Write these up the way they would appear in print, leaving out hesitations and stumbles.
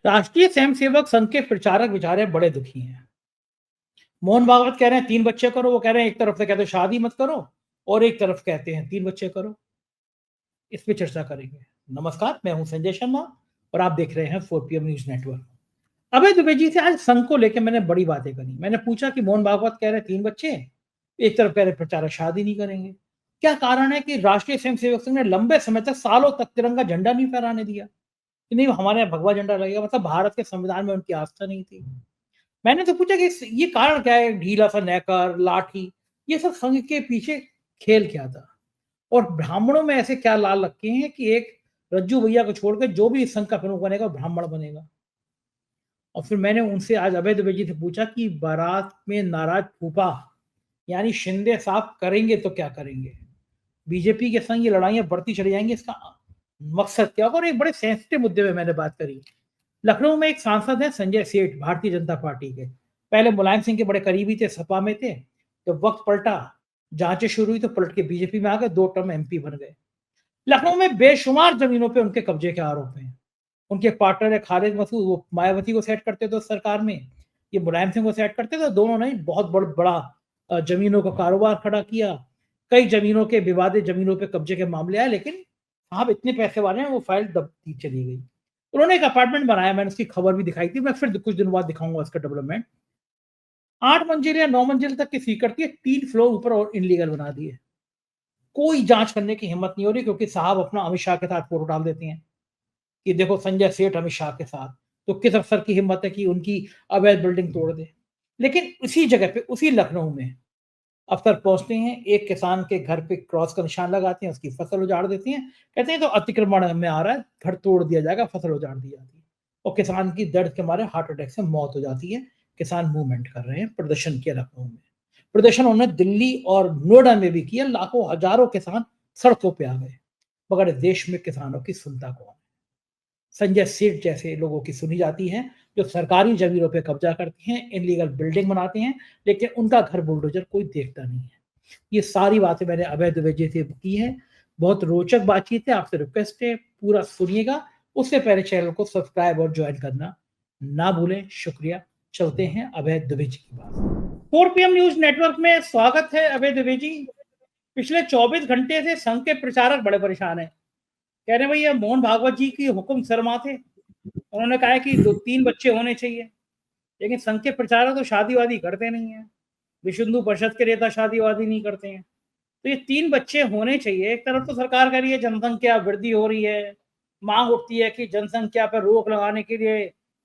राष्ट्रीय स्वयंसेवक संघ के प्रचारक बेचारे बड़े दुखी हैं। मोहन भागवत कह रहे हैं 3 बच्चे करो, वो कह रहे हैं एक तरफ से कहते हैं शादी मत करो और एक तरफ कहते हैं 3 बच्चे करो। इस पे चर्चा करेंगे। नमस्कार, मैं हूं संजय शर्मा और आप देख रहे हैं 4 पीएम न्यूज नेटवर्क। अभय दुबे जी से आज संघ को लेकर मैंने बड़ी बातें करी। मैंने पूछा कि मोहन भागवत कह रहे 3 बच्चे, एक तरफ कह रहे प्रचारक शादी नहीं करेंगे। क्या कारण है कि राष्ट्रीय स्वयंसेवक संघ ने लंबे समय तक, सालों तक तिरंगा झंडा नहीं फहराने दिया? कि नहीं हमारे यहाँ भगवा झंडा लगेगा, मतलब भारत के संविधान में उनकी आस्था नहीं थी। मैंने तो पूछा कि ये कारण क्या है, ढीला सा नेकर, लाठी, ये सब संघ के पीछे खेल क्या था? और ब्राह्मणों में ऐसे क्या लाल रखे हैं कि एक रज्जू भैया को छोड़ के जो भी इस संघ का प्रमुख बनेगा वो ब्राह्मण बनेगा। और फिर मैंने उनसे आज अभय दुबे जी से पूछा कि बारात में नाराज फूफा यानी शिंदे साहब करेंगे तो क्या करेंगे? बीजेपी के संग ये लड़ाइयां बढ़ती चली जाएंगी, इसका मकसद क्या होगा? और एक बड़े सेंसिटिव मुद्दे पे मैंने बात करी। लखनऊ में एक सांसद है संजय सेठ, भारतीय जनता पार्टी के, पहले मुलायम सिंह के बड़े करीबी थे, सपा में थे। जब वक्त पलटा, जांचें शुरू हुई तो पलट के बीजेपी में आ गए, 2 टर्म एमपी बन गए। लखनऊ में बेशुमार जमीनों पे उनके कब्जे के आरोप हैं। उनके पार्टनर है खालिद मसूद, वो मायावती को सेट करते थे उस सरकार में, ये मुलायम सिंह को सेट करते थे। दोनों ने बहुत बड़ा जमीनों का कारोबार खड़ा किया। कई जमीनों के विवादित जमीनों पे कब्जे के मामले आए, लेकिन साहब इतने पैसे वाले हैं, वो फाइल दबती चली गई। उन्होंने एक अपार्टमेंट बनाया, मैंने उसकी खबर भी दिखाई थी, मैं फिर कुछ दिन बाद दिखाऊंगा उसका डेवलपमेंट। 8 मंजिल या 9 मंजिल तक की सीकर के 3 फ्लोर ऊपर और इनलीगल बना दिए। कोई जांच करने की हिम्मत नहीं हो रही, क्योंकि साहब अपना अमित शाह के साथ फोटो डाल देते हैं कि देखो संजय सेठ अमित शाह के साथ। तो किस अफसर की हिम्मत है कि उनकी अवैध बिल्डिंग तोड़ दे? लेकिन उसी जगह पे, उसी लखनऊ में अफसर पहुंचते हैं, एक किसान के घर पे क्रॉस का निशान लगाते हैं, उसकी फसल उजाड़ देती हैं, कहते हैं तो अतिक्रमण में आ रहा है, घर तोड़ दिया जाएगा, फसल उजाड़ दी जाती है। और किसान की दर्द के मारे हार्ट अटैक से मौत हो जाती है। किसान मूवमेंट कर रहे हैं, प्रदर्शन किया लखनऊ में। प्रदर्शन उन्होंने दिल्ली और नोएडा में भी किया, लाखों हजारों किसान सड़कों पे आ गए। मगर देश में किसानों की सुनता कौन? संजय सेठ जैसे लोगों की सुनी जाती है, जो सरकारी जमीनों पे कब्जा करते हैं, इनलीगल बिल्डिंग बनाते हैं, लेकिन उनका घर बुलडोजर कोई देखता नहीं है। ये सारी बातें मैंने अभय दुबे जी से की है। बहुत रोचक बातचीत है, आपसे रिक्वेस्ट है पूरा सुनिएगा। उससे पहले चैनल को सब्सक्राइब और ज्वाइन करना ना भूलें। शुक्रिया। चलते हैं अभय दुबे जी की बात। 4 पीएम न्यूज नेटवर्क में स्वागत है अभय दुबे जी। पिछले 24 घंटे से संघ के प्रचारक बड़े परेशान हैं। कह रहे भैया मोहन भागवत जी की हुक्म शर्मा थे, उन्होंने कहा है कि 2-3 बच्चे होने चाहिए, लेकिन संघ के प्रचारक तो शादी वादी करते नहीं है। विश्व हिंदू परिषद के नेता शादी वादी नहीं करते हैं। तो ये 3 बच्चे होने चाहिए। एक तरफ तो सरकार कह रही है जनसंख्या वृद्धि हो रही है, मांग उठती है कि जनसंख्या पर रोक लगाने के लिए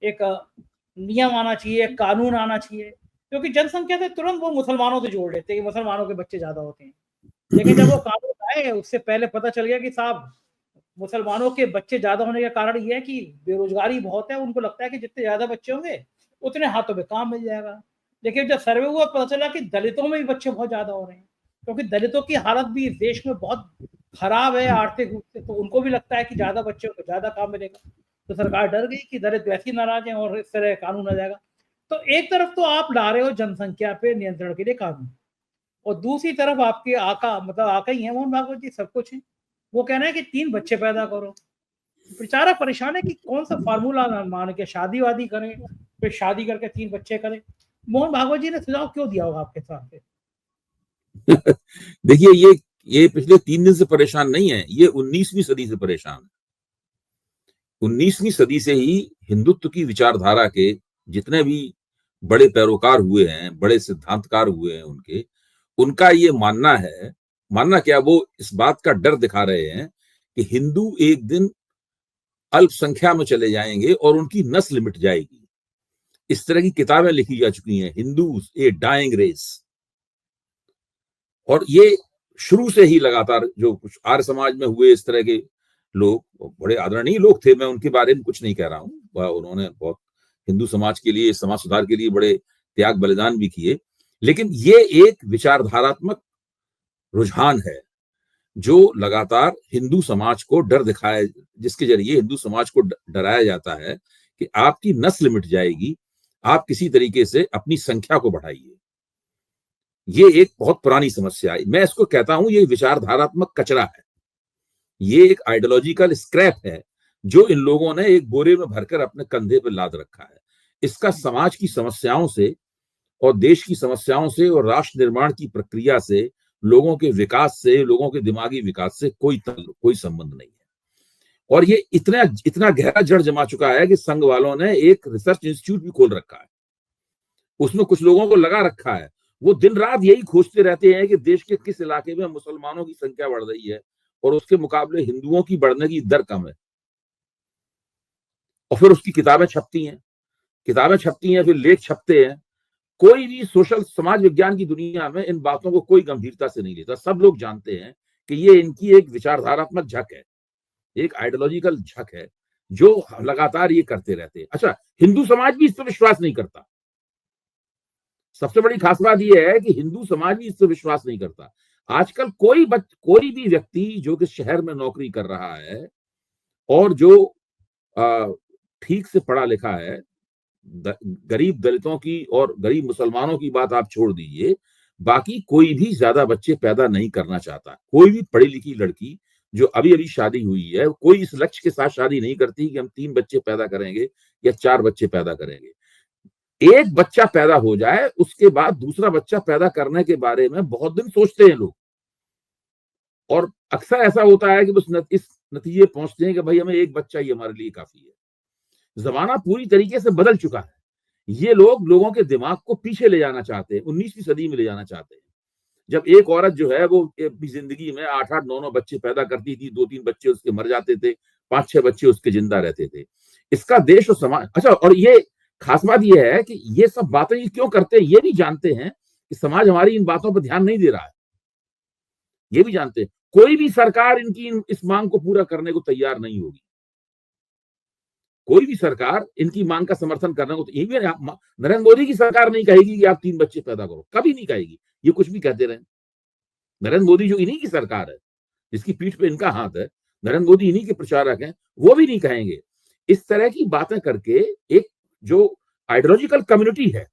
एक नियम आना चाहिए, एक कानून आना चाहिए, क्योंकि जनसंख्या से तुरंत वो मुसलमानों से जोड़ लेते हैं कि मुसलमानों के बच्चे ज्यादा होते हैं। लेकिन जब वो कानून आए, उससे पहले पता चल गया कि साहब मुसलमानों के बच्चे ज्यादा होने का कारण ये है कि बेरोजगारी बहुत है। उनको लगता है कि जितने ज्यादा बच्चे होंगे उतने हाथों में काम मिल जाएगा। लेकिन जब सर्वे हुआ, पता चला कि दलितों में भी बच्चे बहुत ज्यादा हो रहे हैं, क्योंकि दलितों की हालत भी इस देश में बहुत खराब है आर्थिक रूप से। तो उनको भी लगता है कि ज्यादा बच्चों को ज्यादा काम मिलेगा। तो सरकार डर गई कि दलित वैसे ही नाराज हैं और इस तरह कानून आ जाएगा। तो एक तरफ तो आप ला रहे हो जनसंख्या पे नियंत्रण के लिए कानून, और दूसरी तरफ आपके आका, मतलब आका ही है मोहन भागवत जी, सब कुछ है, वो कह रहे हैं कि 3 बच्चे पैदा करो। बेचारा परेशान है कि कौन सा फार्मूला मान के शादी वादी करें, फिर शादी करके 3 बच्चे करें। मोहन भागवत जी ने सुझाव क्यों दिया होगा आपके साथ से? देखिए, ये पिछले 3 दिन से परेशान नहीं है, ये 19वीं सदी से परेशान है। 19वीं सदी से ही हिंदुत्व की विचारधारा के जितने भी बड़े पैरोकार हुए हैं, बड़े सिद्धांतकार हुए हैं, उनका ये मानना है, मानना क्या, वो इस बात का डर दिखा रहे हैं कि हिंदू एक दिन अल्पसंख्या में चले जाएंगे और उनकी नस्ल मिट जाएगी। इस तरह की किताबें लिखी जा चुकी हैं, हिंदूज ए डाइंग रेस। और ये शुरू से ही लगातार जो कुछ आर्य समाज में हुए इस तरह के लोग, बड़े आदरणीय लोग थे, मैं उनके बारे में कुछ नहीं कह रहा हूं, उन्होंने बहुत हिंदू समाज के लिए, समाज सुधार के लिए बड़े त्याग बलिदान भी किए। लेकिन ये एक विचारधारात्मक रुझान है जो लगातार हिंदू समाज को डर दिखाया, जिसके जरिए हिंदू समाज को डराया जाता है कि आपकी नस्ल मिट जाएगी, आप किसी तरीके से अपनी संख्या को बढ़ाइए। ये एक बहुत पुरानी समस्या है। मैं इसको कहता हूं ये विचारधारात्मक कचरा है, ये एक आइडियोलॉजिकल स्क्रैप है जो इन लोगों ने एक बोरे में भरकर अपने कंधे पर लाद रखा है। इसका समाज की समस्याओं से और देश की समस्याओं से और राष्ट्र निर्माण की प्रक्रिया से, लोगों के विकास से, लोगों के दिमागी विकास से कोई संबंध नहीं है। और ये इतना गहरा जड़ जमा चुका है कि संघ वालों ने एक रिसर्च इंस्टीट्यूट भी खोल रखा है, उसमें कुछ लोगों को लगा रखा है। वो दिन रात यही खोजते रहते हैं कि देश के किस इलाके में मुसलमानों की संख्या बढ़ रही है और उसके मुकाबले हिंदुओं की बढ़ने की दर कम है। और फिर उसकी किताबें छपती हैं, फिर लेख छपते हैं। कोई भी सोशल समाज विज्ञान की दुनिया में इन बातों को कोई गंभीरता से नहीं लेता। सब लोग जानते हैं कि ये इनकी एक विचारधारात्मक झक है, एक आइडियोलॉजिकल झक है, जो लगातार ये करते रहते हैं। अच्छा, हिंदू समाज भी इस पर विश्वास नहीं करता। सबसे बड़ी खास बात यह है कि हिंदू समाज भी इस पर विश्वास नहीं करता। आजकल कोई भी व्यक्ति जो कि शहर में नौकरी कर रहा है और जो ठीक से पढ़ा लिखा है, गरीब दलितों की और गरीब मुसलमानों की बात आप छोड़ दीजिए, बाकी कोई भी ज्यादा बच्चे पैदा नहीं करना चाहता। कोई भी पढ़ी लिखी लड़की जो अभी अभी शादी हुई है, कोई इस लक्ष्य के साथ शादी नहीं करती कि हम 3 बच्चे पैदा करेंगे या 4 बच्चे पैदा करेंगे। एक बच्चा पैदा हो जाए, उसके बाद दूसरा बच्चा पैदा करने के बारे में बहुत दिन सोचते हैं लोग। और अक्सर ऐसा होता है कि बस इस नतीजे पहुंचते हैं कि भाई हमें एक बच्चा ही हमारे लिए काफी है। जमाना पूरी तरीके से बदल चुका है। ये लोग लोगों के दिमाग को पीछे ले जाना चाहते हैं, 19वीं सदी में ले जाना चाहते हैं, जब एक औरत जो है वो अपनी जिंदगी में 8-8, 9-9 बच्चे पैदा करती थी, 2-3 बच्चे उसके मर जाते थे, 5-6 बच्चे उसके जिंदा रहते थे। इसका देश और समाज, अच्छा, और ये खास बात यह है कि ये सब बातें ये क्यों करते हैं, ये भी जानते हैं कि समाज हमारी इन बातों पर ध्यान नहीं दे रहा है। ये भी जानते हैं कोई भी सरकार इनकी इस मांग को पूरा करने को तैयार नहीं होगी। कोई भी सरकार इनकी मांग का समर्थन करने को, ये भी नरेंद्र मोदी की सरकार नहीं कहेगी कि आप 3 बच्चे पैदा करो, कभी नहीं कहेगी। ये कुछ भी कहते रहे, नरेंद्र मोदी जो इन्हीं की सरकार है, जिसकी पीठ पे इनका हाथ है, नरेंद्र मोदी इन्हीं के प्रचारक हैं, वो भी नहीं कहेंगे। इस तरह की बातें करके एक जो आइडियोलॉजिकल कम्युनिटी है,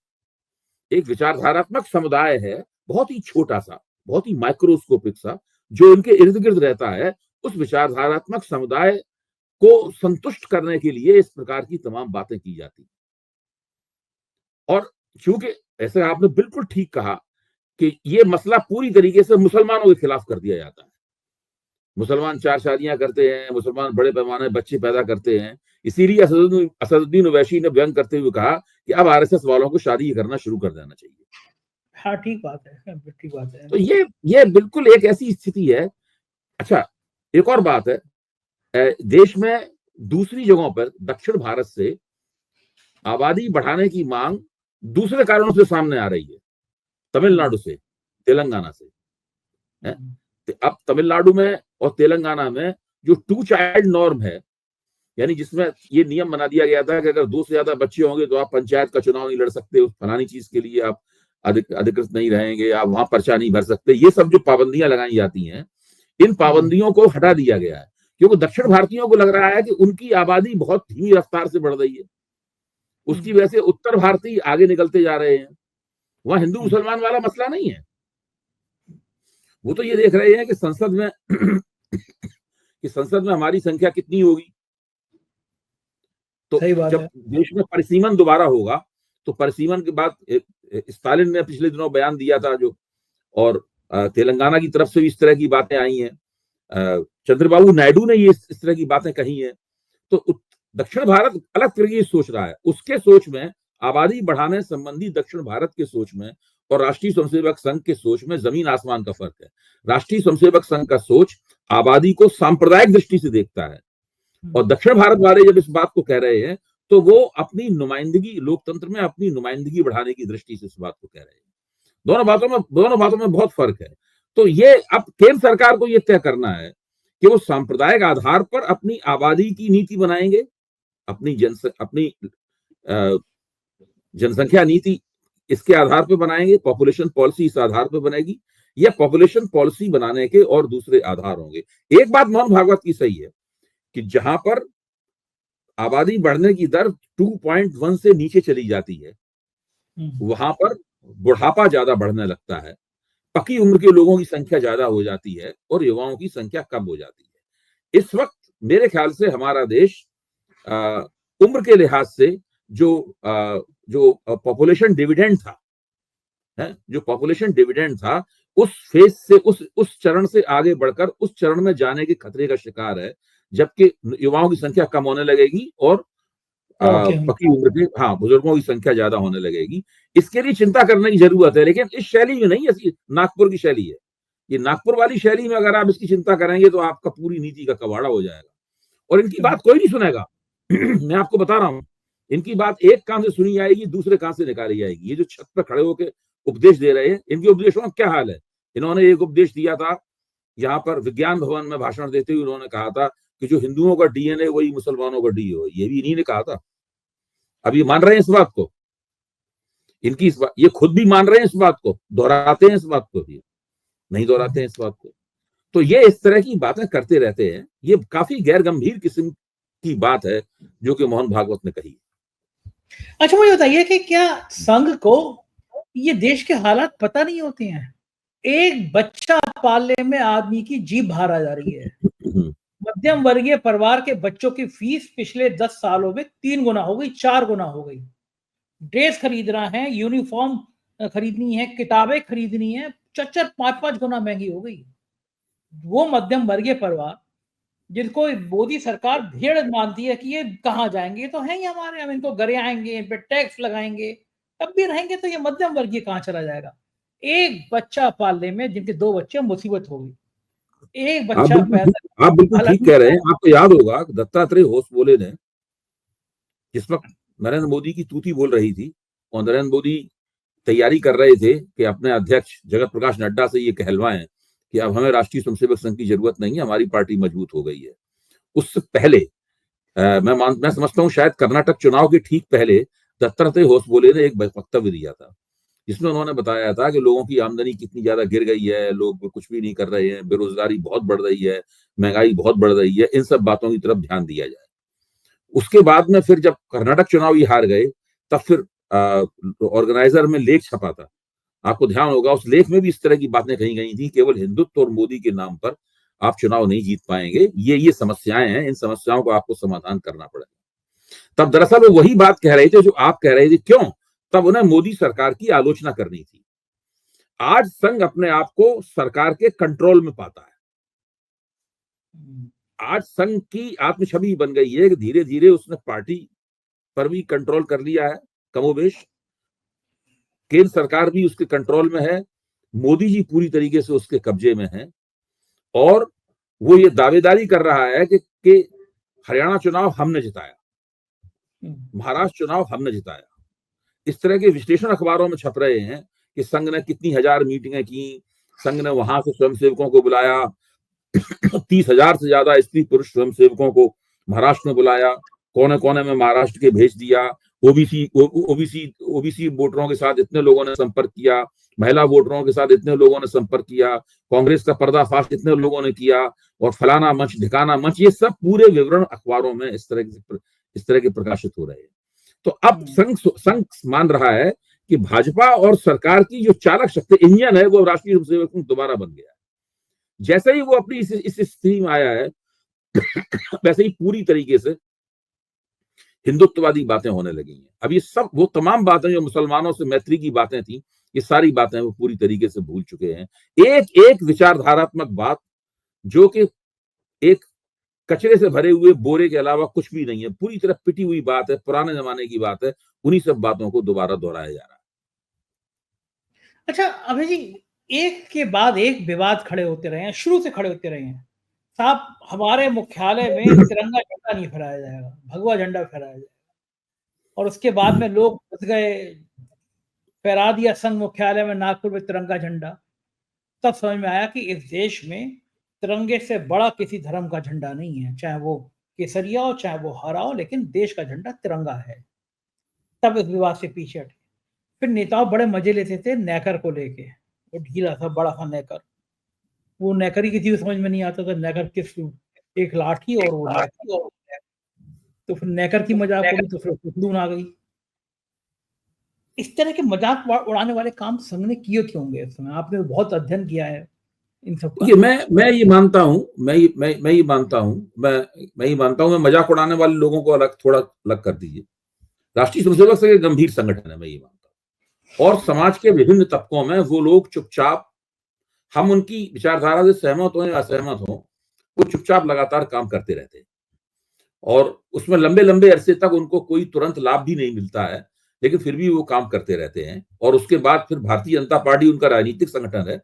एक विचारधारात्मक समुदाय है, बहुत ही छोटा सा, बहुत ही माइक्रोस्कोपिक सा, जो इनके इर्द गिर्द रहता है, उस विचारधारात्मक समुदाय को संतुष्ट करने के लिए इस प्रकार की तमाम बातें की जाती। और चूंकि ऐसे आपने बिल्कुल ठीक कहा कि ये मसला पूरी तरीके से मुसलमानों के खिलाफ कर दिया जाता है। मुसलमान 4 शादियां करते हैं, मुसलमान बड़े पैमाने पर बच्चे पैदा करते हैं। इसीलिए असदुद्दीन ओवैसी ने व्यंग करते हुए कहा कि अब आरएसएस वालों को शादी करना शुरू कर देना चाहिए। हाँ, ठीक बात है, ठीक बात है। तो ये बिल्कुल एक ऐसी स्थिति है। अच्छा, एक और बात है, देश में दूसरी जगहों पर दक्षिण भारत से आबादी बढ़ाने की मांग दूसरे कारणों से सामने आ रही है, तमिलनाडु से, तेलंगाना से। अब तमिलनाडु में और तेलंगाना में जो 2 चाइल्ड नॉर्म है, यानी जिसमें ये नियम बना दिया गया था कि अगर 2 से ज्यादा बच्चे होंगे तो आप पंचायत का चुनाव नहीं लड़ सकते, उस फलानी चीज के लिए आप अधिकृत नहीं रहेंगे, आप वहां पर्चा नहीं भर सकते। ये सब जो पाबंदियां लगाई जाती हैं, इन पाबंदियों को हटा दिया गया है, क्योंकि दक्षिण भारतीयों को लग रहा है कि उनकी आबादी बहुत धीमी रफ्तार से बढ़ रही है। उसकी वजह से उत्तर भारतीय आगे निकलते जा रहे हैं। वहां हिंदू मुसलमान वाला मसला नहीं है। वो तो ये देख रहे हैं कि संसद में हमारी संख्या कितनी होगी। तो जब देश में परिसीमन दोबारा होगा, तो परिसीमन के बाद स्टालिन ने पिछले दिनों बयान दिया था जो, और तेलंगाना की तरफ से भी इस तरह की बातें आई हैं, चंद्रबाबू नायडू ने ये इस तरह की बातें कही हैं। तो दक्षिण भारत अलग तरीके की सोच रहा है। उसके सोच में आबादी बढ़ाने संबंधी दक्षिण भारत के सोच में और राष्ट्रीय स्वयंसेवक संघ के सोच में जमीन आसमान का फर्क है। राष्ट्रीय स्वयंसेवक संघ का सोच आबादी को सांप्रदायिक दृष्टि से देखता है, और दक्षिण भारत वाले जब इस बात को कह रहे हैं तो वो अपनी नुमाइंदगी, लोकतंत्र में अपनी नुमाइंदगी बढ़ाने की दृष्टि से इस बात को कह रहे हैं। दोनों बातों में बहुत फर्क है। तो ये अब केंद्र सरकार को ये तय करना है कि वो सांप्रदायिक आधार पर अपनी आबादी की नीति बनाएंगे, अपनी जनसंख्या नीति इसके आधार पर बनाएंगे, पॉपुलेशन पॉलिसी इस आधार पर बनेगी, या पॉपुलेशन पॉलिसी बनाने के और दूसरे आधार होंगे। एक बात मोहन भागवत की सही है कि जहां पर आबादी बढ़ने की दर 2.1 से नीचे चली जाती है, वहां पर बुढ़ापा ज्यादा बढ़ने लगता है, पक्की उम्र के लोगों की संख्या ज्यादा हो जाती है और युवाओं की संख्या कम हो जाती है। इस वक्त मेरे ख्याल से हमारा देश उम्र के लिहाज से जो पॉपुलेशन डिविडेंड था, जो पॉपुलेशन डिविडेंड था, उस फेज से, उस चरण से आगे बढ़कर उस चरण में जाने के खतरे का शिकार है, जबकि युवाओं की संख्या कम होने लगेगी और पक्की उम्र के बुजुर्गों की संख्या ज्यादा होने लगेगी। इसके लिए चिंता करने की जरूरत है, लेकिन इस शैली में नहीं, ऐसी नागपुर की शैली है। ये नागपुर वाली शैली में अगर आप इसकी चिंता करेंगे तो आपका पूरी नीति का कबाड़ा हो जाएगा और इनकी बात कोई नहीं सुनेगा। मैं आपको बता रहा हूं, इनकी बात एक कान से सुनी जाएगी, दूसरे कान से निकाली जाएगी। ये जो छत पर खड़े होकर उपदेश दे रहे हैं, इनके उपदेशों का क्या हाल है? इन्होंने एक उपदेश दिया था यहाँ पर विज्ञान भवन में भाषण देते हुए, उन्होंने कहा था कि जो हिंदुओं का डीएनए वही मुसलमानों का डीओ। ये भी इन्हीं ने कहा था। अब ये मान रहे हैं इस बात को, ये खुद भी मान रहे हैं इस बात को, दोहराते हैं इस बात को, ये नहीं दोहराते हैं इस बात को। तो ये इस तरह की बातें करते रहते हैं। ये काफी गैर गंभीर किस्म की बात है जो कि मोहन भागवत ने कही। अच्छा, मुझे बताइए कि क्या संघ को ये देश के हालात पता नहीं होते हैं? एक बच्चा पालने में आदमी की जीभ बाहर आ जा रही है। मध्यम वर्गीय परिवार के बच्चों की फीस पिछले 10 सालों में 3 गुना हो गई, 4 गुना हो गई। ड्रेस खरीदना है, यूनिफॉर्म खरीदनी है, किताबें खरीदनी है, 4-4, 5-5 गुना महंगी हो गई। वो मध्यम वर्गीय परिवार जिनको मोदी सरकार भेड़ मानती है कि ये कहाँ जाएंगे, तो है ही हमारे, हम इनको घरे आएंगे, इन पे टैक्स लगाएंगे, तब भी रहेंगे, तो ये मध्यम वर्गीय कहाँ चला जाएगा? एक बच्चा पालने में जिनके 2 बच्चे मुसीबत हो गई, एक बच्चा पैदा। आप बिल्कुल ठीक कह रहे हैं। आपको याद होगा दत्तात्रेय होस बोले ने, जिस वक्त नरेंद्र मोदी की तूती बोल रही थी और नरेंद्र मोदी तैयारी कर रहे थे कि अपने अध्यक्ष जगत प्रकाश नड्डा से ये कहलवाएं कि अब हमें राष्ट्रीय स्वयंसेवक संघ की जरूरत नहीं है, हमारी पार्टी मजबूत हो गई है। उससे पहले मैं समझता हूं शायद कर्नाटक चुनाव के ठीक पहले दत्तात्रेय होसबोले ने एक वक्तव्य दिया था, जिसमें उन्होंने बताया था कि लोगों की आमदनी कितनी ज्यादा गिर गई है, लोग कुछ भी नहीं कर रहे हैं, बेरोजगारी बहुत बढ़ रही है, महंगाई बहुत बढ़ रही है, इन सब बातों की तरफ ध्यान दिया जाए। उसके बाद में फिर जब कर्नाटक चुनाव ही हार गए, तब फिर ऑर्गेनाइजर में लेख छपा था, आपको ध्यान होगा। उस लेख में भी इस तरह की बातें कही गई थी, केवल हिंदुत्व और मोदी के नाम पर आप चुनाव नहीं जीत पाएंगे, ये समस्याएं हैं, इन समस्याओं को आपको समाधान करना पड़ेगा। तब दरअसल वो वही बात कह रहे थे जो आप कह रहे थे। क्यों? तब उन्हें मोदी सरकार की आलोचना करनी थी। आज संघ अपने आप को सरकार के कंट्रोल में पाता है। आज संघ की आत्म छवि बन गई है कि धीरे धीरे उसने पार्टी पर भी कंट्रोल कर लिया है, कमोबेश। केंद्र सरकार भी उसके कंट्रोल में है, मोदी जी पूरी तरीके से उसके कब्जे में है और वो ये दावेदारी कर रहा है कि हरियाणा चुनाव हमने जिताया, महाराष्ट्र चुनाव हमने जिताया। इस तरह के विश्लेषण अखबारों में छप रहे हैं कि संघ ने कितनी हजार मीटिंगें की, संघ ने वहां से स्वयंसेवकों को बुलाया, 30,000 से ज्यादा स्त्री पुरुष स्वयंसेवकों को महाराष्ट्र में बुलाया, कोने कोने में महाराष्ट्र के भेज दिया। ओबीसी वोटरों के साथ इतने लोगों ने संपर्क किया, महिला वोटरों के साथ इतने लोगों ने संपर्क किया, कांग्रेस का पर्दाफाश इतने लोगों ने किया और फलाना मंच ढिकाना मंच, ये सब पूरे विवरण अखबारों में इस तरह के प्रकाशित हो रहे हैं। तो अब संघ मान रहा है कि भाजपा और सरकार की जो चालक शक्ति इंजन है वो राष्ट्रीय स्वयंसेवक संघ दोबारा बन गया है। जैसे ही वो अपनी इस स्थिति में आया है वैसे ही पूरी तरीके से हिंदुत्ववादी बातें होने लगी हैं। अब ये सब वो तमाम बातें जो मुसलमानों से मैत्री की बातें थी, ये सारी बातें वो पूरी तरीके से भूल चुके हैं। एक एक विचारधारात्मक बात जो कि एक कचरे से भरे हुए बोरे के अलावा कुछ भी नहीं है, पूरी तरह पिटी हुई बात है, पुराने जमाने की बात है, उन्हीं सब बातों को दोबारा दोहराया जा रहा है। अच्छा अभय जी, एक के बाद एक विवाद खड़े होते रहे हैं, शुरू से खड़े होते रहे हैं। साहब, हमारे मुख्यालय में तिरंगा झंडा नहीं फहराया जाएगा, भगवा झंडा फहराया जाएगा। और उसके बाद में लोग फंस गए, फहरा दिया संघ मुख्यालय में नागपुर में तिरंगा झंडा। तब समझ में आया कि इस देश में तिरंगे से बड़ा किसी धर्म का झंडा नहीं है, चाहे वो केसरिया हो चाहे वो हरा हो, लेकिन देश का झंडा तिरंगा है। तब इस विवाद से पीछे हटे। फिर नेताओं बड़े मजे लेते थे नेकर को लेके, वो ढीला था, बड़ा था नेकर, वो नेकर ही किसी को समझ में नहीं आता था, नेकर किस, एक लाठी और वो नेकर। तो फिर नेकर की मजाक उड़ी तो फिर पुतलून आ गई। इस तरह के मजाक उड़ाने वाले काम संघ ने किए क्यों होंगे इस समय? आपने बहुत अध्ययन किया है, इन सब का? देखिए, मैं ये मानता हूँ, मैं ये मानता हूँ, मैं ये मानता हूँ, मैं मजाक उड़ाने वाले लोगों को अलग, थोड़ा अलग कर दीजिए। राष्ट्रीय स्वयंसेवक संघ एक गंभीर संगठन है, मैं ये मानता हूँ, और समाज के विभिन्न तबकों में वो लोग चुपचाप, हम उनकी विचारधारा से सहमत हो या असहमत हो, वो चुपचाप लगातार काम करते रहते हैं, और उसमें लंबे लंबे अरसे तक उनको कोई तुरंत लाभ भी नहीं मिलता है, लेकिन फिर भी वो काम करते रहते हैं। और उसके बाद फिर भारतीय जनता पार्टी उनका राजनीतिक संगठन है,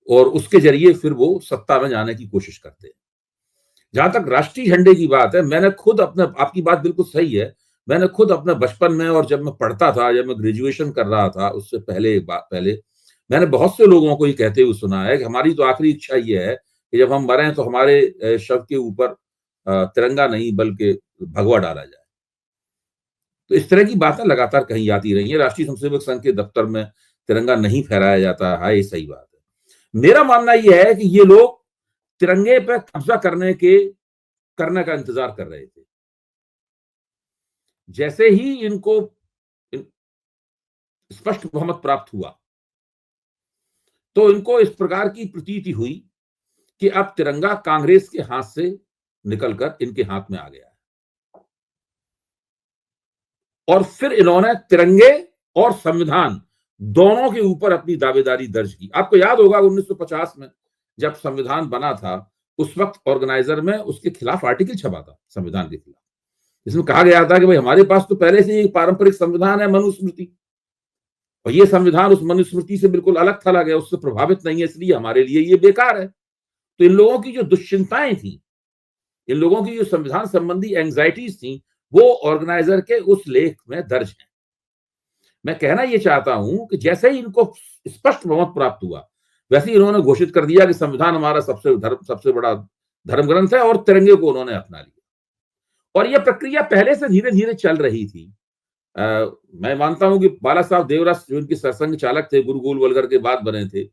और उसके जरिए फिर वो सत्ता में जाने की कोशिश करते हैं। जहां तक राष्ट्रीय झंडे की बात है, मैंने खुद अपने, आपकी बात बिल्कुल सही है, मैंने खुद अपने बचपन में, और जब मैं पढ़ता था, जब मैं ग्रेजुएशन कर रहा था, उससे पहले मैंने बहुत से लोगों को ये कहते हुए सुना है कि हमारी तो आखिरी इच्छा ये है कि जब हम मरें तो हमारे शव के ऊपर तिरंगा नहीं बल्कि भगवा डाला जाए। तो इस तरह की बातें लगातार कही जाती रही है। राष्ट्रीय स्वयंसेवक संघ के दफ्तर में तिरंगा नहीं फहराया जाता है, ये सही बात है। मेरा मानना यह है कि ये लोग तिरंगे पर कब्जा करने का इंतजार कर रहे थे। जैसे ही इनको स्पष्ट बहुमत प्राप्त हुआ, तो इनको इस प्रकार की प्रतीति हुई कि अब तिरंगा कांग्रेस के हाथ से निकलकर इनके हाथ में आ गया है, और फिर इन्होंने तिरंगे और संविधान दोनों के ऊपर अपनी दावेदारी दर्ज की। आपको याद होगा 1950 में जब संविधान बना था, उस वक्त ऑर्गेनाइजर में उसके खिलाफ आर्टिकल छपा था, संविधान के खिलाफ, इसमें कहा गया था कि भाई हमारे पास तो पहले से ही पारंपरिक संविधान है, मनुस्मृति, और ये संविधान उस मनुस्मृति से बिल्कुल अलग थलग है, उससे प्रभावित नहीं है, इसलिए हमारे लिए ये बेकार है। तो इन लोगों की जो दुश्चिंताएं थी, इन लोगों की जो संविधान संबंधी एंग्जाइटीज थी, वो ऑर्गेनाइजर के उस लेख में दर्ज है। मैं कहना यह चाहता हूं कि जैसे ही इनको स्पष्ट बहुमत प्राप्त हुआ, वैसे ही इन्होंने घोषित कर दिया कि संविधान हमारा सबसे बड़ा धर्म ग्रंथ है, और तिरंगे को उन्होंने अपना लिया। और यह प्रक्रिया पहले से धीरे धीरे चल रही थी। मैं मानता हूं कि बाला साहब देवरस, जो इनके सरसंघ चालक थे, गुरु गोलवलकर के बाद बने थे,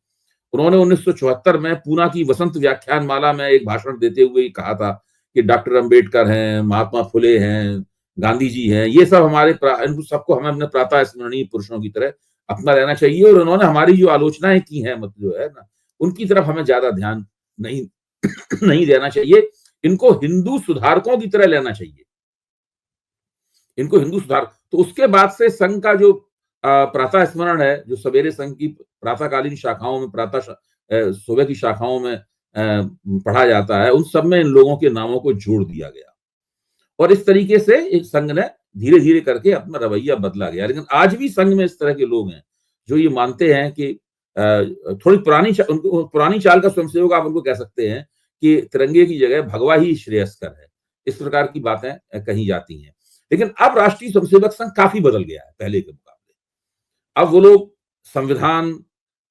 उन्होंने 1974 में पूना की वसंत व्याख्यान माला में एक भाषण देते हुए कहा था कि डॉक्टर अंबेडकर हैं, महात्मा फुले हैं, गांधी जी हैं, ये सब इन सबको हमें अपने प्रातः स्मरणीय पुरुषों की तरह अपना लेना चाहिए, और उन्होंने हमारी जो आलोचनाएं की हैं, मतलब जो है ना, उनकी तरफ हमें ज्यादा ध्यान नहीं नहीं देना चाहिए, इनको हिंदू सुधारकों की तरह लेना चाहिए, इनको हिंदू सुधार। तो उसके बाद से संघ का जो प्रातः स्मरण है, जो सवेरे संघ की प्रातःकालीन शाखाओं में, सुबह की शाखाओं में पढ़ा जाता है, उन सब में इन लोगों के नामों को जोड़ दिया गया, और इस तरीके से एक संघ ने धीरे धीरे करके अपना रवैया बदला गया। लेकिन आज भी संघ में इस तरह के लोग हैं जो ये मानते हैं कि थोड़ी पुरानी चाल का स्वयंसेवक आप उनको कह सकते हैं कि तिरंगे की जगह भगवा ही श्रेयस्कर है, इस प्रकार की बातें कही जाती हैं। लेकिन अब राष्ट्रीय स्वयंसेवक संघ काफी बदल गया है पहले के मुकाबले। अब वो लोग संविधान,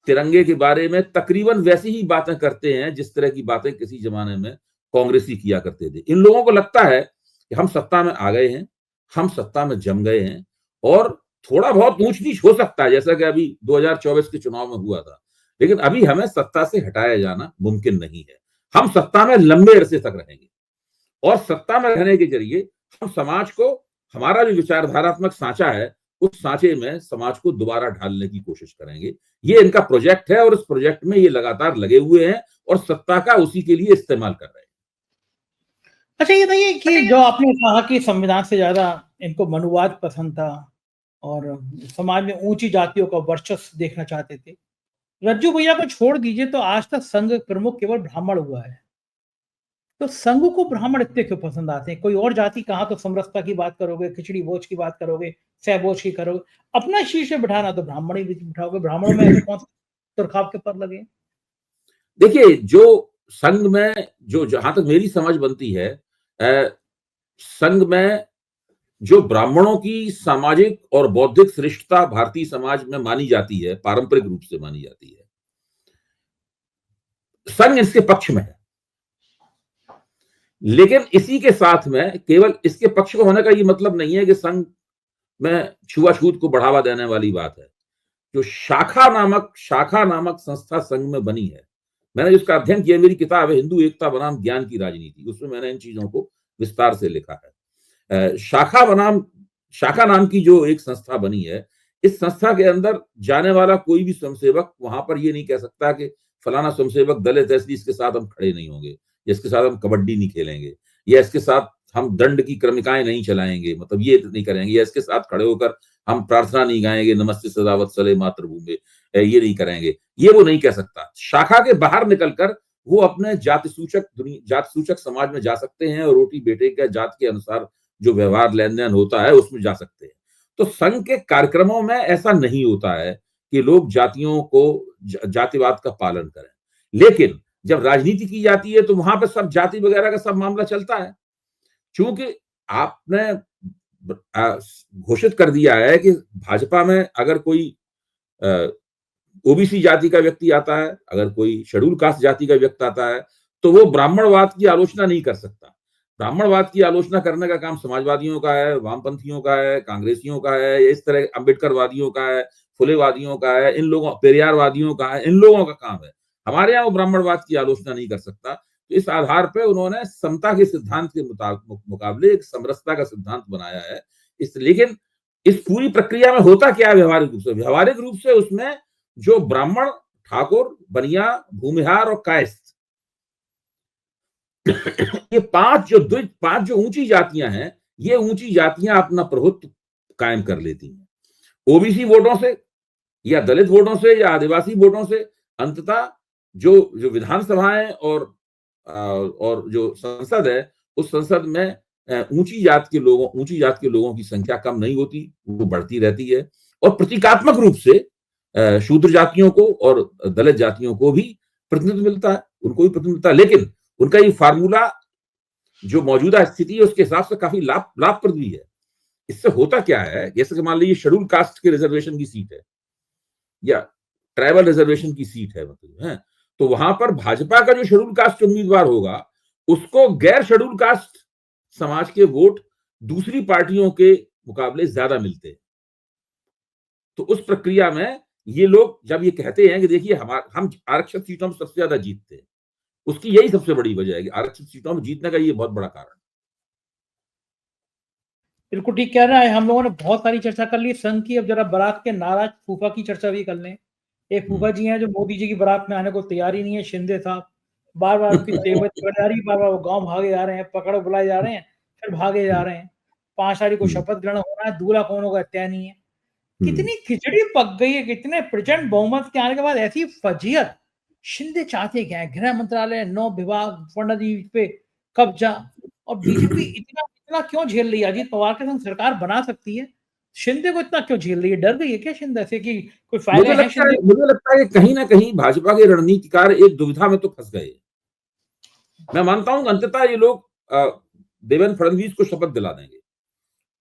तिरंगे के बारे में तकरीबन वैसी ही बातें करते हैं जिस तरह की बातें किसी जमाने में कांग्रेसी किया करते थे। इन लोगों को लगता है कि हम सत्ता में आ गए हैं, हम सत्ता में जम गए हैं, और थोड़ा बहुत ऊंच नीच हो सकता है, जैसा कि अभी 2024 के चुनाव में हुआ था, लेकिन अभी हमें सत्ता से हटाया जाना मुमकिन नहीं है। हम सत्ता में लंबे अरसे तक रहेंगे, और सत्ता में रहने के जरिए हम समाज को, हमारा जो विचारधारात्मक सांचा है, उस सांचे में समाज को दोबारा ढालने की कोशिश करेंगे। ये इनका प्रोजेक्ट है, और इस प्रोजेक्ट में ये लगातार लगे हुए हैं, और सत्ता का उसी के लिए इस्तेमाल कर रहे हैं। अच्छा, ये बताइए कि जो आपने कहा कि संविधान से ज्यादा इनको मनुवाद पसंद था, और समाज में ऊंची जातियों का वर्चस्व देखना चाहते थे। रज्जू भैया को छोड़ दीजिए, तो आज तक संघ प्रमुख केवल ब्राह्मण हुआ है। तो संघ को ब्राह्मण इतने क्यों पसंद आते हैं? कोई और जाति कहाँ तो समरसता की बात करोगे, खिचड़ी भोज की बात करोगे, सहभोज की करोगे, अपना शीर्ष में बिठाना तो ब्राह्मण ही बिठाओगे। ब्राह्मणों में ऐसे कौन से तुरखाव के पर लगे? देखिए, जो संघ में, जो जहां तक मेरी समझ बनती है, संघ में जो ब्राह्मणों की सामाजिक और बौद्धिक श्रेष्ठता भारतीय समाज में मानी जाती है, पारंपरिक रूप से मानी जाती है, संघ इसके पक्ष में है। लेकिन इसी के साथ में केवल इसके पक्ष में होने का ये मतलब नहीं है कि संघ में छुआछूत को बढ़ावा देने वाली बात है। जो शाखा नामक संस्था संघ में बनी है, मैंने जिसका अध्ययन किया, मेरी किताब है हिंदू एकता बनाम ज्ञान की राजनीति, उसमें मैंने इन चीजों को विस्तार से लिखा है। शाखा नाम की जो एक संस्था बनी है, इस संस्था के अंदर जाने वाला कोई भी स्वयंसेवक वहां पर ये नहीं कह सकता कि फलाना स्वयंसेवक दलित है इसलिए इसके साथ हम खड़े नहीं होंगे, या इसके साथ हम कबड्डी नहीं खेलेंगे, या इसके साथ हम दंड की क्रमिकाएं नहीं चलाएंगे, मतलब ये नहीं करेंगे, या इसके साथ खड़े होकर हम प्रार्थना नहीं गाएंगे, नमस्ते सदा वत्सले मातृभूमि, ये नहीं करेंगे, ये वो नहीं कह सकता। शाखा के बाहर निकलकर वो अपने जाति सूचक समाज में जा सकते हैं और रोटी बेटे के जात के अनुसार जो व्यवहार लेन देन होता है उसमें जा सकते हैं। तो संघ के कार्यक्रमों में ऐसा नहीं होता है कि लोग जातियों को जातिवाद का पालन करें, लेकिन जब राजनीति की जाती है तो वहां पर सब जाति वगैरह का सब मामला चलता है। चूंकि आपने घोषित कर दिया है कि भाजपा में अगर कोई ओबीसी जाति का व्यक्ति आता है, अगर कोई शेड्यूल कास्ट जाति का व्यक्ति आता है, तो वो ब्राह्मणवाद की आलोचना नहीं कर सकता। ब्राह्मणवाद की आलोचना करने का काम समाजवादियों का है, वामपंथियों का है, कांग्रेसियों का है, इस तरह अम्बेडकरवादियों का है, फुलेवादियों का है, इन लोगों पेरियारवादियों का है, इन लोगों का काम है। हमारे यहाँ वो ब्राह्मणवाद की आलोचना नहीं कर सकता। तो इस आधार पर उन्होंने समता के सिद्धांत के मुकाबले एक समरसता का सिद्धांत बनाया है। लेकिन इस पूरी प्रक्रिया में होता क्या है व्यवहारिक रूप से? व्यवहारिक रूप से उसमें जो ब्राह्मण, ठाकुर, बनिया, भूमिहार और कायस्थ, ये पांच जो ऊंची जातियां हैं, ये ऊंची जातियां अपना प्रभुत्व कायम कर लेती हैं। ओबीसी वोटों से या दलित वोटों से या आदिवासी वोटों से अंततः जो विधानसभाएं और जो संसद है, उस संसद में ऊंची जात के लोगों की संख्या कम नहीं होती, वो बढ़ती रहती है। और प्रतीकात्मक रूप से शूद्र जातियों को और दलित जातियों को भी प्रतिनिधित्व मिलता है, उनको भी प्रतिनिधित्व मिलता है। लेकिन उनका ये फार्मूला जो मौजूदा स्थिति है उसके हिसाब से काफी लाभप्रद भी है। इससे होता क्या है, जैसे कि मान लीजिए शेड्यूल कास्ट के रिजर्वेशन की सीट है या ट्राइबल रिजर्वेशन की सीट है, मतलब है, तो वहां पर भाजपा का जो शेड्यूल कास्ट उम्मीदवार होगा उसको गैर शेड्यूल कास्ट समाज के वोट दूसरी पार्टियों के मुकाबले ज्यादा मिलते हैं। तो उस प्रक्रिया में ये लोग जब ये कहते हैं कि देखिए हम आरक्षित सीटों में सबसे ज्यादा जीतते हैं, उसकी यही सबसे बड़ी वजह है कि आरक्षित सीटों में जीतने का ये बहुत बड़ा कारण। बिल्कुल ठीक कह रहा है। हम लोगों ने बहुत सारी चर्चा कर ली संघ की, अब जरा बारात के नाराज फूफा की चर्चा भी कर लें। एक फूफा जी हैं जो मोदी जी की बारात में आने को तैयार ही नहीं है, शिंदे साहब। बार-बार उनकी तेवत जा रही है, बार-बार वो गाँव भागे जा रहे हैं, पकड़ बुलाए जा रहे हैं, फिर भागे जा रहे हैं। 5 तारीख को शपथ ग्रहण होना है, दूल्हा कौन होगा तय नहीं है। कितनी खिचड़ी पक गई है, कितने प्रचंड बहुमत के आने के बाद ऐसी फजीहत। शिंदे चाहते क्या है? गृह मंत्रालय, 9 विभाग, फडणवीस पे कब्जा, और बीजेपी इतना क्यों झेल रही है? अजीत पवार के संग सरकार बना सकती है, शिंदे को इतना क्यों झेल रही है? डर गई है क्या शिंदे से कि कोई फायदे हैं शिंदे? मुझे लगता है कि कहीं ना कहीं भाजपा के रणनीतिकार एक दुविधा में तो फंस गए। मैं मानता हूं अंततः ये लोग देवेंद्र फडणवीस को शपथ दिला देंगे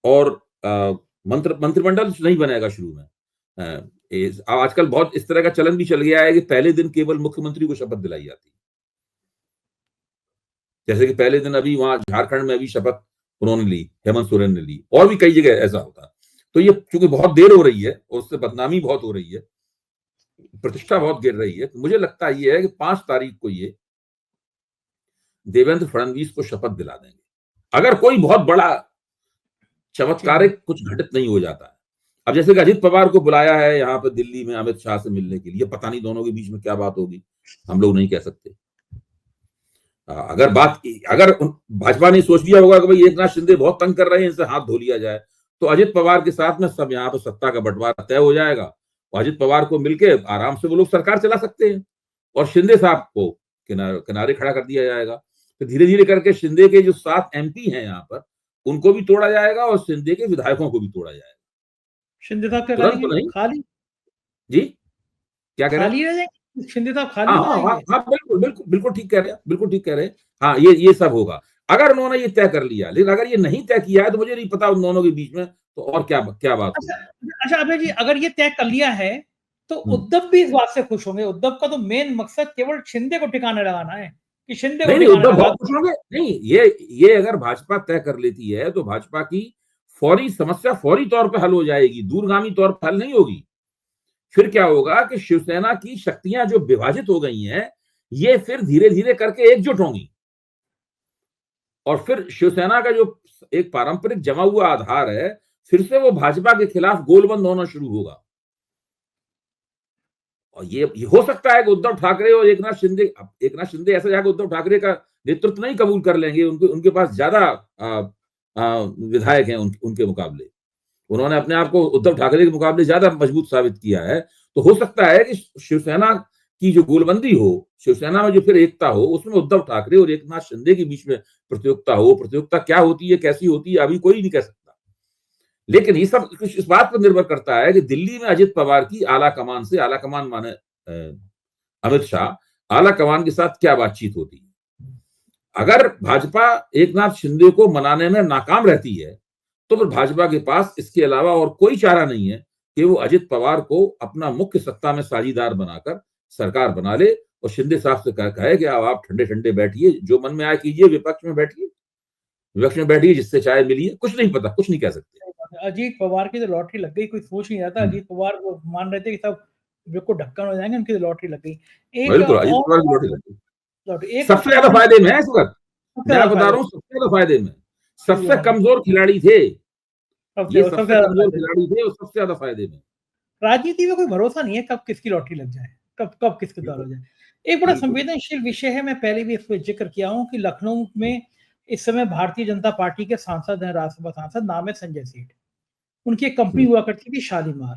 और मंत्रिमंडल नहीं बनेगा शुरू में। आजकल बहुत इस तरह का चलन भी चल गया है कि पहले दिन केवल मुख्यमंत्री को शपथ दिलाई जाती है। जैसे कि पहले दिन अभी वहां झारखंड में अभी शपथ उन्होंने ली, हेमंत सोरेन ने ली, और भी कई जगह ऐसा होता। तो ये चूंकि बहुत देर हो रही है और उससे बदनामी बहुत हो रही है, प्रतिष्ठा बहुत गिर रही है, तो मुझे लगता ये है कि 5 तारीख को ये देवेंद्र फडणवीस को शपथ दिला देंगे, अगर कोई बहुत बड़ा चमत्कारिक कुछ घटित नहीं हो जाता है। अब जैसे कि अजित पवार को बुलाया है यहाँ पे दिल्ली में अमित शाह से मिलने के लिए, पता नहीं दोनों के बीच में क्या बात होगी, हम लोग नहीं कह सकते। अगर भाजपा ने सोच लिया होगा कि भाई एकनाथ शिंदे बहुत तंग कर रहे हैं, इनसे हाथ धो लिया जाए, तो अजित पवार के साथ में सब यहाँ पे सत्ता का बंटवारा तय हो जाएगा और अजित पवार को मिलके आराम से वो लोग सरकार चला सकते हैं और शिंदे साहब को किनारे खड़ा कर दिया जाएगा। तो धीरे धीरे करके शिंदे के जो 7 MP हैं यहाँ पर, उनको भी तोड़ा जाएगा और शिंदे के विधायकों को भी तोड़ा जाएगा। शिंदे साहब क्या तुरंत तो करेंगे? नहीं खाली जी, क्या कह रहे हैं? खाली रह जाएंगे शिंदे साहब, खाली हाँ हो हाँ जाएंगे? हाँ, बिल्कुल ठीक कह रहे हैं, बिल्कुल ठीक कह रहे हैं। हाँ, ये सब होगा अगर उन्होंने ये तय कर लिया। लेकिन अगर ये नहीं तय किया है तो मुझे नहीं पता उन दोनों के बीच में तो और क्या बात होगी। अच्छा अभय जी, अगर ये तय कर लिया है तो उद्धव भी इस बात से खुश होंगे। उद्धव का तो मेन मकसद केवल शिंदे को ठिकाने लगाना है कि शिंदे को नहीं, ठिकाने उद्धव लगा। बहुत खुश होंगे। नहीं, ये अगर भाजपा तय कर लेती है तो भाजपा की समस्या फौरी तौर पर हल हो जाएगी, दूरगामी तौर पर हल नहीं होगी। फिर क्या होगा कि शिवसेना की शक्तियां जो विभाजित हो गई हैं, ये फिर धीरे धीरे करके एकजुट होंगी और फिर शिवसेना का जो एक पारंपरिक जमा हुआ आधार है, फिर से वो भाजपा के खिलाफ गोलबंद होना शुरू होगा और ये हो सकता है कि उद्धव ठाकरे और एकनाथ शिंदे ऐसा जाकर उद्धव ठाकरे का नेतृत्व नहीं कबूल कर लेंगे, उनके पास ज्यादा विधायक हैं उनके मुकाबले। उन्होंने अपने आप को उद्धव ठाकरे के मुकाबले ज्यादा मजबूत साबित किया है। तो हो सकता है कि शिवसेना की जो गोलबंदी हो, शिवसेना में जो फिर एकता हो, उसमें उद्धव ठाकरे और एकनाथ शिंदे के बीच में प्रतियोगिता हो। प्रतियोगिता क्या होती है, कैसी होती है, अभी कोई नहीं कह सकता। लेकिन ये सब कुछ इस बात पर निर्भर करता है कि दिल्ली में अजित पवार की आला कमान माने अमित शाह, आला कमान के साथ क्या बातचीत होती है। अगर भाजपा एकनाथ शिंदे को मनाने में नाकाम रहती है, तो फिर भाजपा के पास इसके अलावा और कोई चारा नहीं है कि वो अजित पवार को अपना मुख्य सत्ता में साझीदार बनाकर सरकार बना ले और शिंदे साहब से कहे कि आप ठंडे ठंडे बैठिए, जो मन में आए कीजिए, विपक्ष में बैठिए, जिससे चाय मिलिए। कुछ नहीं पता, कुछ नहीं कह सकते। अजीत पवार की तो लॉटरी लग गई, कोई सोच नहीं रहा था। अजीत पवार वो मान रहे थे कि सब बिल्कुल ढक्कन हो जाएंगे, उनकी तो लॉटरी लग गई। बिल्कुल, अजित पवार की लॉटरी लग गई। एक सबसे ज्यादा फायदे में है इस वक्त, मैं बता रहा हूँ, सबसे ज्यादा फायदे में। सबसे कमजोर खिलाड़ी थे ये, सबसे कमजोर खिलाड़ी थे और सबसे ज्यादा फायदे में। राजनीति में कोई भरोसा नहीं है कब किसकी लॉटरी लग जाए, कब किसके द्वार हो जाए। एक बड़ा संवेदनशील विषय है, मैं पहले भी इस पर जिक्र किया हूँ कि लखनऊ में इस समय भारतीय जनता पार्टी के सांसद हैं, राज्यसभा सांसद, नाम है संजय सेठ। उनकी एक कंपनी हुआ करती थी शालीमार,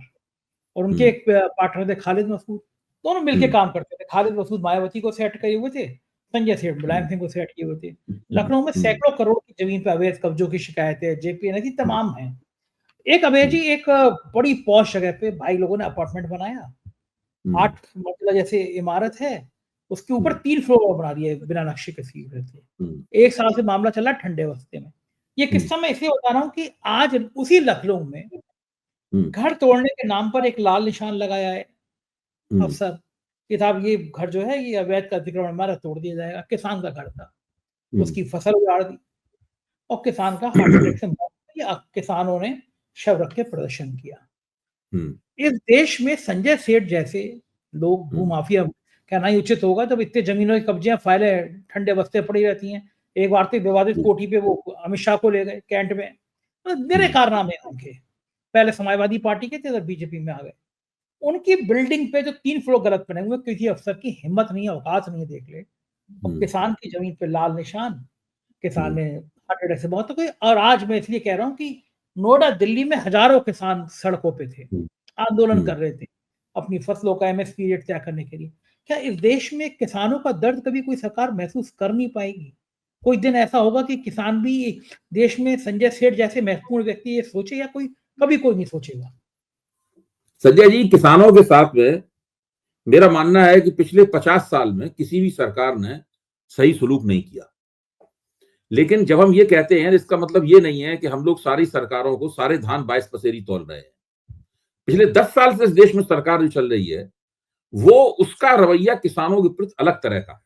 और उनके एक पार्टनर थे खालिद मसूद। दोनों मिलकर काम करते थे। खालिद मसूद मायावती को सेट किए हुए थे, संजय सेठ मुलायम सिंह को सेट किए हुए थे। लखनऊ में सैकड़ों करोड़ की जमीन पर अवैध कब्जों की शिकायतें जेपी एनर्जी तमाम है। एक अवैधी एक बड़ी पॉश जगह पे भाई लोगों ने अपार्टमेंट बनाया, 8 मंजिला जैसे इमारत है, उसके ऊपर 3 फ्लोर बना दिए बिना नक्शे के सीधे से। 1 साल से मामला चला ठंडे वस्ते में। ये किस्सा मैं इसलिए बता रहा हूँ कि आज उसी लखनऊ में घर तोड़ने के नाम पर एक लाल निशान लगाया है अफसर कि साहब ये घर जो है ये अवैध का अतिक्रमण हमारा तोड़ दिया जाएगा। किसान का घर था, उसकी फसल उजाड़ दी और किसान का हार्ट अटैक से मौत हुई। किसानों ने शव रख के प्रदर्शन किया। इस देश में संजय सेठ जैसे लोग, भूमाफिया कहना ही उचित होगा जब इतने जमीनों के कब्जे फाइलें ठंडे बस्ते पड़ी रहती हैं। एक बार तो विवादित कोठी पे वो अमित शाह को ले गए कैंट में, तो मेरे कारनामे उनके, पहले समाजवादी पार्टी के थे, जब बीजेपी में आ गए। उनकी बिल्डिंग पे जो 3 फ्लोर गलत बने हुए, किसी अफसर की हिम्मत नहीं है, औकात नहीं है, देख ले। और किसान की जमीन पे लाल निशान, किसान ने हार्ट अटैक से मौत हो गई। और आज मैं इसलिए कह रहा हूँ कि नोएडा, दिल्ली में हजारों किसान सड़कों पे थे, आंदोलन कर रहे थे अपनी फसलों का एमएसपी रेट तय करने के लिए। क्या इस देश में किसानों का दर्द कभी कोई सरकार महसूस कर नहीं पाएगी? कोई दिन ऐसा होगा कि किसान भी देश में संजय सेठ जैसे महत्वपूर्ण व्यक्ति ये सोचे, या कभी कोई नहीं सोचेगा? संजय जी, किसानों के साथ में मेरा मानना है कि पिछले 50 साल में किसी भी सरकार ने सही सलूक नहीं किया। लेकिन जब हम ये कहते हैं, इसका मतलब ये नहीं है कि हम लोग सारी सरकारों को सारे धान 22 पसेरी तोल रहे हैं। पिछले 10 साल से इस देश में सरकार जो चल रही है, वो उसका रवैया किसानों के प्रति अलग तरह का है।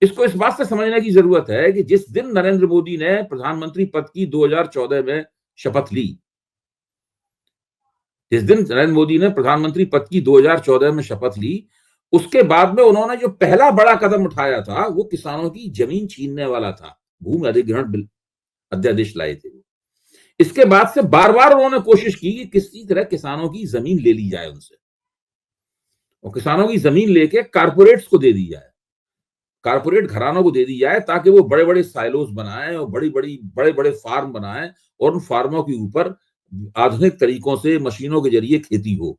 इसको इस बात से समझने की जरूरत है कि जिस दिन नरेंद्र मोदी ने प्रधानमंत्री पद की 2014 में शपथ ली, जिस दिन नरेंद्र मोदी ने प्रधानमंत्री पद की 2014 में शपथ ली, उसके बाद में उन्होंने जो पहला बड़ा कदम उठाया था, वो किसानों की जमीन छीनने वाला था। भूमि अधिग्रहण बिल अध्यादेश लाए थे। इसके बाद से बार बार उन्होंने कोशिश की कि किसी तरह किसानों की जमीन ले ली जाए उनसे, और किसानों की जमीन लेके कारपोरेट्स को दे दी जाए, कारपोरेट घरानों को दे दी जाए, ताकि वो बड़े बड़े साइलोस बनाएं और बड़े बड़े फार्म बनाएं, और उन फार्मों के ऊपर आधुनिक तरीकों से मशीनों के जरिए खेती हो,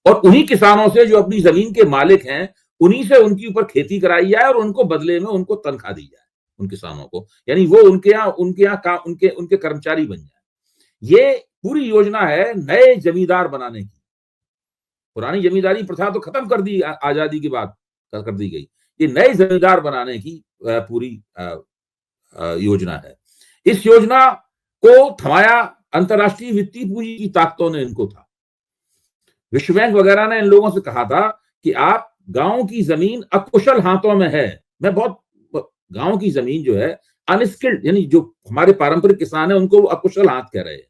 और उन्हीं किसानों से जो अपनी जमीन के मालिक हैं, उन्हीं से उनके ऊपर खेती कराई जाए, और उनको बदले में उनको तनख्वाह दी जाए, उन किसानों को, यानी वो उनके यहाँ उनके कर्मचारी बन जाए। ये पूरी योजना है नए जमींदार बनाने की। पुरानी जमींदारी प्रथा तो खत्म कर दी, आजादी के बाद कर दी गई। ये नए जमींदार बनाने की पूरी योजना है। इस योजना को थमाया अंतर्राष्ट्रीय वित्तीय पूंजी की ताकतों ने इनको था। विश्व बैंक वगैरह ने इन लोगों से कहा था कि आप, गांव की जमीन अकुशल हाथों में है। गांव की जमीन जो है अनस्किल्ड, यानी जो हमारे पारंपरिक किसान है उनको अकुशल हाथ कह रहे हैं,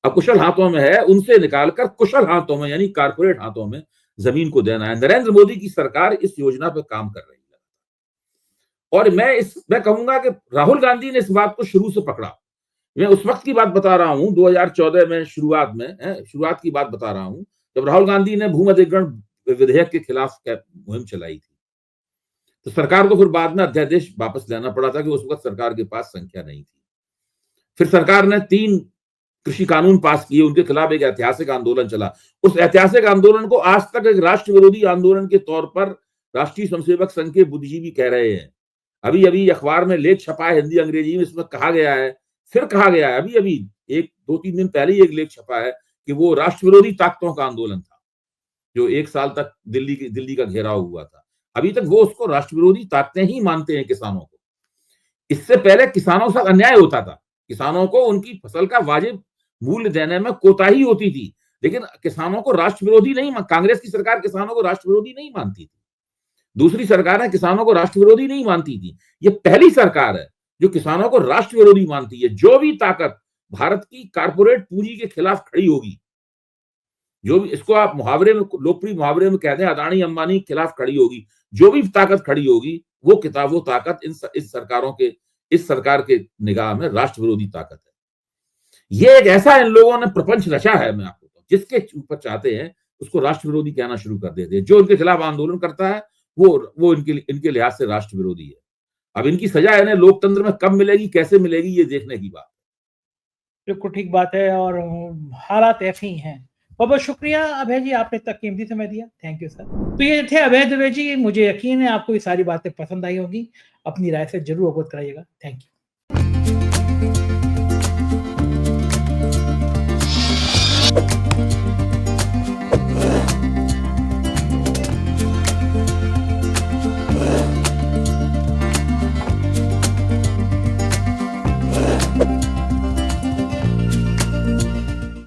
अकुशल हाथों में है, उनसे निकालकर कुशल हाथों में, यानी कारपोरेट हाथों में जमीन को देना है। नरेंद्र मोदी की सरकार इस योजना पर काम कर रही है, और मैं कहूंगा कि राहुल गांधी ने इस बात को शुरू से पकड़ा। मैं उस वक्त की बात बता रहा हूं, 2014 में शुरुआत की बात बता रहा हूं, जब राहुल गांधी ने भूमि अधिग्रहण विधेयक के खिलाफ मुहिम चलाई थी। तो सरकार को फिर बाद में अध्यादेश वापस लेना पड़ा था कि उस वक्त सरकार के पास संख्या नहीं थी। फिर सरकार ने 3 कृषि कानून पास किए, उनके खिलाफ एक ऐतिहासिक आंदोलन चला। उस ऐतिहासिक आंदोलन को आज तक एक राष्ट्र विरोधी आंदोलन के तौर पर राष्ट्रीय स्वयंसेवक संघ के बुद्धिजीवी कह रहे हैं। अभी अभी अखबार में लेख छपा है हिंदी अंग्रेजी में, इसमें कहा गया है, फिर कहा गया है, अभी अभी 1-2-3 दिन पहले ही एक लेख छपा है कि वो राष्ट्र विरोधी ताकतों का आंदोलन था, जो 1 साल तक दिल्ली का घेराव हुआ था। अभी तक वो उसको राष्ट्र विरोधी ताकतें ही मानते हैं किसानों को। इससे पहले किसानों के साथ अन्याय होता था, किसानों को उनकी फसल का वाजिब मूल्य देने में कोताही होती थी, लेकिन किसानों को राष्ट्र विरोधी नहीं, कांग्रेस की सरकार किसानों को राष्ट्र विरोधी नहीं मानती थी। दूसरी सरकारें किसानों को राष्ट्र विरोधी नहीं मानती थी। ये पहली सरकार है जो किसानों को राष्ट्र विरोधी मानती है। जो भी ताकत भारत की कारपोरेट पूंजी के खिलाफ खड़ी होगी, जो भी, इसको आप मुहावरे में, लोकप्रिय मुहावरे में कहते हैं, अदानी अंबानी के खिलाफ खड़ी होगी, जो भी ताकत खड़ी होगी, वो ताकत इस सरकार के निगाह में राष्ट्र विरोधी ताकत है। ये एक ऐसा इन लोगों ने प्रपंच रचा है, मैं आपको बताऊं, जिसके ऊपर चाहते हैं उसको राष्ट्र विरोधी कहना शुरू कर देते हैं। जो इनके खिलाफ आंदोलन करता है वो इनके लिहाज से राष्ट्र विरोधी है। अब इनकी सजा इन्हें लोकतंत्र में कब मिलेगी, कैसे मिलेगी, ये देखने की बात। बिल्कुल ठीक बात है, और हालात ऐसे ही हैं। बहुत बहुत शुक्रिया अभय जी, आपने इतना कीमती समय दिया। Thank you sir. तो ये थे अभय दुबे जी। मुझे यकीन है आपको ये सारी बातें पसंद आई होगी। अपनी राय से जरूर अवगत कराइएगा। Thank you.